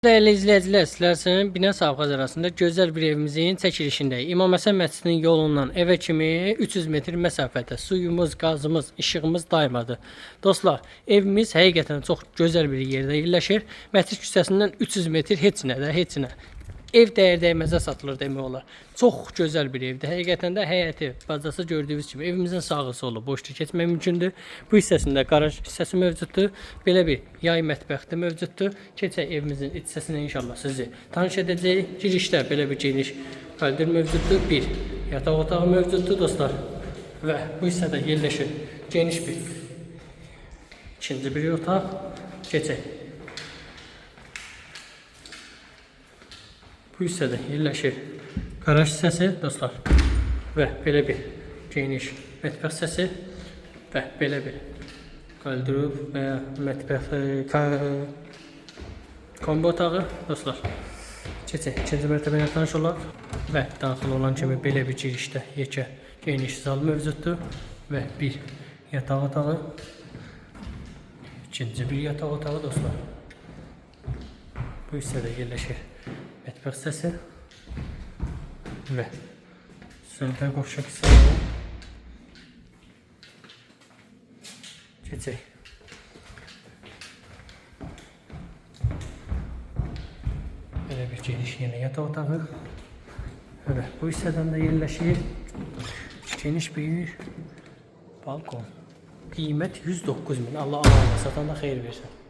Değerli izləyicilər, sizlərin bina sahibləri arasında gözəl bir evimizin çəkilişindəyik. İmam Həsən məscidinin yolundan evə kimi 300 metr məsafədə suyumuz, qazımız, işığımız daimidir. Dostlar, evimiz həqiqətən çox gözəl bir yerdə yerləşir. Mətrik küçəsindən 300 metr heç nə də, heç nə. Ev dəyər dəyməzə satılır demək olar. Çox gözəl bir evdir. Həqiqətən də həyəti, bacası gördüyünüz kimi evimizin sağı solu boşluq keçmək mümkündür. Bu hissəsində qaraj hissəsi mövcuddur. Belə bir yay mətbəxi mövcuddur. Keçək evimizin iç hissəsinə inşallah sizi tanış edəcəyik. Girişdə belə bir geniş koridor mövcuddur. Bir yataq otağı mövcuddur dostlar. Və bu hissədə yerləşir geniş bir ikinci bir otaq. Keçək. Bu hissədə yerləşir qaraj hissəsi dostlar və belə bir geniş mətbəx hissəsi və belə bir koridor və mətbəx kombo otağı dostlar. Keçək ikinci mərtəbəyə tanış olaq və daxil olan kimi belə bir girişdə yekə geniş zal mövcuddur və bir yataq otağı, ikinci bir yataq otağı dostlar. Bu hissədə yerləşir mətbəx hissəsi və söhbət qovşaq hissəsi. Keçək. Belə bir geniş yenə yataq otağı və bu hissədən də yerləşir geniş bir balkon. Qiymət 109.000. Allah alanda satanda xeyir versin.